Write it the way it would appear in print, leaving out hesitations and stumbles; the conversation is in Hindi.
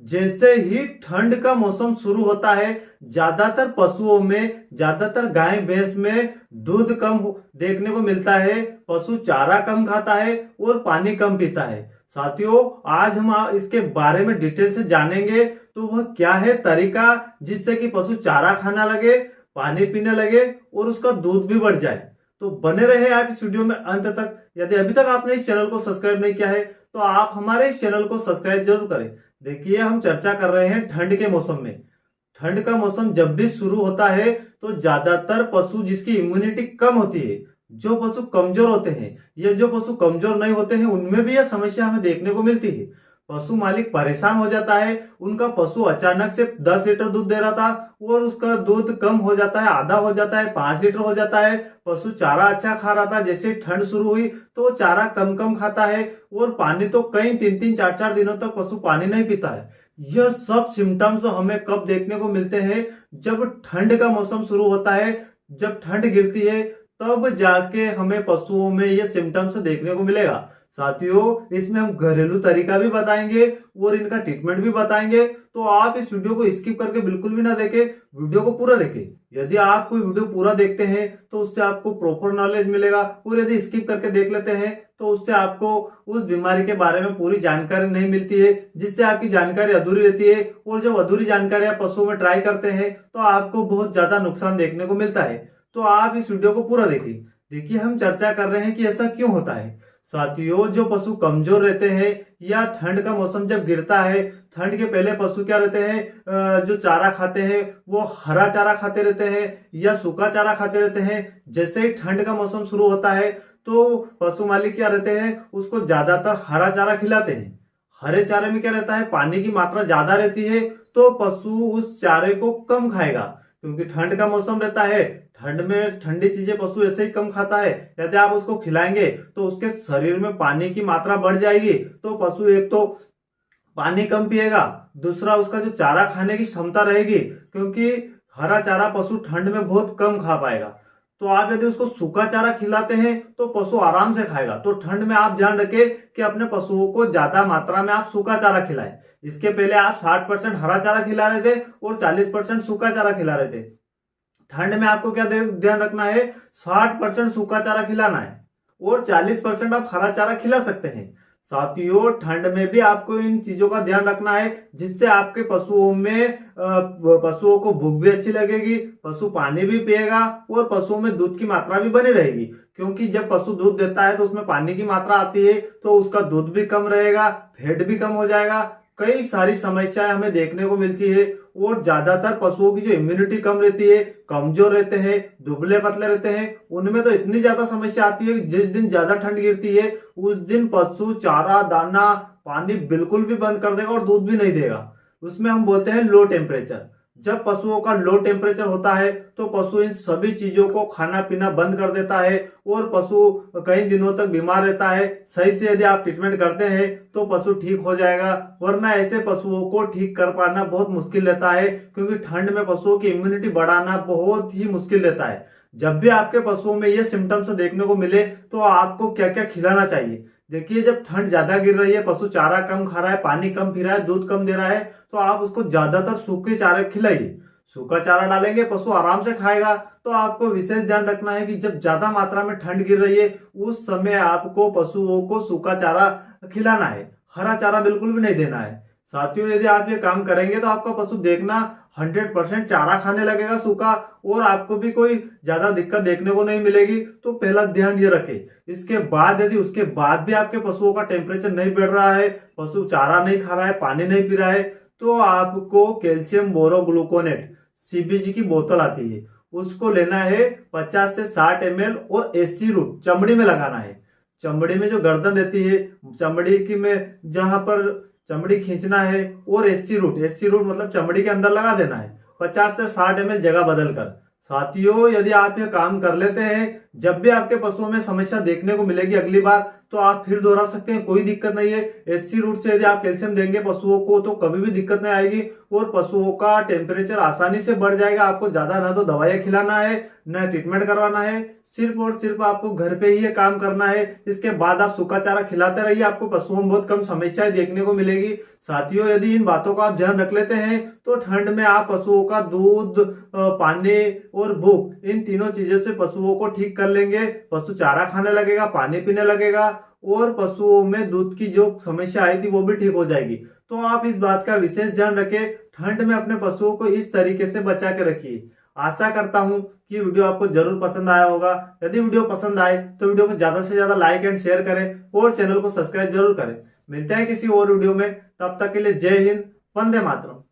जैसे ही ठंड का मौसम शुरू होता है, ज्यादातर पशुओं में, ज्यादातर गाय भैंस में दूध कम देखने को मिलता है। पशु चारा कम खाता है और पानी कम पीता है। साथियों, आज हम इसके बारे में डिटेल से जानेंगे। तो वह क्या है तरीका जिससे कि पशु चारा खाना लगे, पानी पीने लगे और उसका दूध भी बढ़ जाए। तो बने रहे आप इस वीडियो में अंत तक। यदि अभी तक आपने इस चैनल को सब्सक्राइब नहीं किया है तो आप हमारे इस चैनल को सब्सक्राइब जरूर करें। देखिए, हम चर्चा कर रहे हैं ठंड के मौसम में। ठंड का मौसम जब भी शुरू होता है तो ज्यादातर पशु जिसकी इम्यूनिटी कम होती है, जो पशु कमजोर होते हैं या जो पशु कमजोर नहीं होते हैं, उनमें भी यह समस्या हमें देखने को मिलती है। पशु मालिक परेशान हो जाता है। उनका पशु अचानक से 10 लीटर दूध दे रहा था और उसका दूध कम हो जाता है, आधा हो जाता है, 5 लीटर हो जाता है। पशु चारा अच्छा खा रहा था, जैसे ठंड शुरू हुई तो चारा कम कम खाता है और पानी तो कई 3-3, 4-4 दिनों तक पशु पानी नहीं पीता है। यह सब सिम्टम्स हमें कब देखने को मिलते हैं? जब ठंड का मौसम शुरू होता है, जब ठंड गिरती है, तब जाके हमें पशुओं में ये सिम्टम्स देखने को मिलेगा। साथियों, इसमें हम घरेलू तरीका भी बताएंगे और इनका ट्रीटमेंट भी बताएंगे। तो आप इस वीडियो को स्किप करके बिल्कुल भी ना देखें, वीडियो को पूरा देखें। यदि आप कोई वीडियो पूरा देखते हैं तो उससे आपको प्रॉपर नॉलेज मिलेगा, और यदि स्किप करके देख लेते हैं तो उससे आपको उस बीमारी के बारे में पूरी जानकारी नहीं मिलती है, जिससे आपकी जानकारी अधूरी रहती है। और जब अधूरी जानकारी आप पशुओं में ट्राई करते हैं तो आपको बहुत ज्यादा नुकसान देखने को मिलता है। तो आप इस वीडियो को पूरा देखिए। देखिए, हम चर्चा कर रहे हैं कि ऐसा क्यों होता है। साथियों, जो पशु कमजोर रहते हैं या ठंड का मौसम जब गिरता है, ठंड के पहले पशु क्या रहते हैं, जो चारा खाते हैं वो हरा चारा खाते रहते हैं या सूखा चारा खाते रहते हैं। जैसे ही ठंड का मौसम शुरू होता है तो पशु मालिक क्या रहते हैं, उसको ज्यादातर हरा चारा खिलाते हैं। हरे चारे में क्या रहता है, पानी की मात्रा ज्यादा रहती है, तो पशु उस चारे को कम खाएगा क्योंकि ठंड का मौसम रहता है। ठंड में ठंडी चीजें पशु ऐसे ही कम खाता है। यदि आप उसको खिलाएंगे तो उसके शरीर में पानी की मात्रा बढ़ जाएगी, तो पशु एक तो पानी कम पिएगा, दूसरा उसका जो चारा खाने की क्षमता रहेगी, क्योंकि हरा चारा पशु ठंड में बहुत कम खा पाएगा। तो आप यदि उसको सूखा चारा खिलाते हैं तो पशु आराम से खाएगा। तो ठंड में आप ध्यान रखें कि अपने पशुओं को ज्यादा मात्रा में आप सूखा चारा खिलाएं। इसके पहले आप 60% हरा चारा खिला रहे थे और 40% सूखा चारा खिला रहे थे। ठंड में आपको क्या ध्यान रखना है, 60% सूखा चारा खिलाना है और 40% आप हरा चारा खिला सकते हैं। साथियों, ठंड में भी आपको इन चीजों का ध्यान रखना है, जिससे आपके पशुओं को भूख भी अच्छी लगेगी, पशु पानी भी पिएगा और पशुओं में दूध की मात्रा भी बनी रहेगी। क्योंकि जब पशु दूध देता है तो उसमें पानी की मात्रा आती है, तो उसका दूध भी कम रहेगा, फैट भी कम हो जाएगा। कई सारी समस्याएं हमें देखने को मिलती है। और ज्यादातर पशुओं की जो इम्यूनिटी कम रहती है, कमजोर रहते हैं, दुबले पतले रहते हैं, उनमें तो इतनी ज्यादा समस्या आती है कि जिस दिन ज्यादा ठंड गिरती है उस दिन पशु चारा दाना पानी बिल्कुल भी बंद कर देगा और दूध भी नहीं देगा। उसमें हम बोलते हैं लो टेम्परेचर। जब पशुओं का लो टेम्परेचर होता है तो पशु इन सभी चीजों को खाना पीना बंद कर देता है और पशु कई दिनों तक बीमार रहता है। सही से यदि आप ट्रीटमेंट करते हैं तो पशु ठीक हो जाएगा, वरना ऐसे पशुओं को ठीक कर पाना बहुत मुश्किल रहता है, क्योंकि ठंड में पशुओं की इम्यूनिटी बढ़ाना बहुत ही मुश्किल रहता है। जब भी आपके पशुओं में ये सिम्टम्स देखने को मिले तो आपको क्या क्या खिलाना चाहिए। देखिए, जब ठंड ज्यादा गिर रही है, पशु चारा कम खा रहा है, पानी कम पी रहा है, दूध कम दे रहा है, तो आप उसको ज्यादातर सूखे चारे खिलाइए। सूखा चारा डालेंगे, पशु आराम से खाएगा। तो आपको विशेष ध्यान रखना है कि जब ज्यादा मात्रा में ठंड गिर रही है उस समय आपको पशुओं को सूखा चारा खिलाना है, हरा चारा बिल्कुल भी नहीं देना है। साथियों, यदि आप ये काम करेंगे तो आपका पशु देखना 100% चारा खाने लगेगा सूखा, और आपको भी कोई ज्यादा दिक्कत देखने को नहीं मिलेगी। तो पहला ध्यान ये रखें। इसके बाद यदि उसके बाद भी आपके पशुओं का टेम्परेचर नहीं बढ़ रहा है, पशु चारा नहीं खा रहा है, पानी नहीं पी रहा है, तो आपको कैल्शियम बोरोग्लूकोनेट सीबीजी की बोतल आती है, उसको लेना है 50 से 60 ml और एसी रूट चमड़ी में लगाना है। चमड़ी में जो गर्दन रहती है, चमड़ी की में जहां पर चमड़ी खींचना है, और एसी रूट मतलब चमड़ी के अंदर लगा देना है 50 से 60 ml जगह बदल कर। साथियों, यदि आप ये काम कर लेते हैं, जब भी आपके पशुओं में समस्या देखने को मिलेगी अगली बार, तो आप फिर दोहरा सकते हैं, कोई दिक्कत नहीं है। एससी रूट से यदि आप कैल्शियम देंगे पशुओं को तो कभी भी दिक्कत नहीं आएगी और पशुओं का टेम्परेचर आसानी से बढ़ जाएगा। आपको ज्यादा ना तो दवाइयां खिलाना है न ट्रीटमेंट करवाना है, सिर्फ और सिर्फ आपको घर पे ही ये काम करना है। इसके बाद आप सूखा चारा खिलाते रहिए, आपको पशुओं में बहुत कम समस्याएं देखने को मिलेगी। साथियों, यदि इन बातों का आप ध्यान रख लेते हैं तो ठंड में आप पशुओं का दूध, पानी और भूख, इन तीनों चीजों से पशुओं को ठीक कर लेंगे। पशु चारा खाने लगेगा, पानी पीने लगेगा और पशुओं में दूध की जो समस्या आई थी वो भी ठीक हो जाएगी। तो आप इस बात का विशेष ध्यान रखें, ठंड में अपने पशुओं को इस तरीके से बचा के रखिए। आशा करता हूं कि वीडियो आपको जरूर पसंद आया होगा। यदि वीडियो पसंद आए तो वीडियो को ज्यादा से ज्यादा लाइक एंड शेयर करें और चैनल को सब्सक्राइब जरूर करें। मिलते हैं किसी और वीडियो में, तब तक के लिए जय हिंद, वंदे मातरम।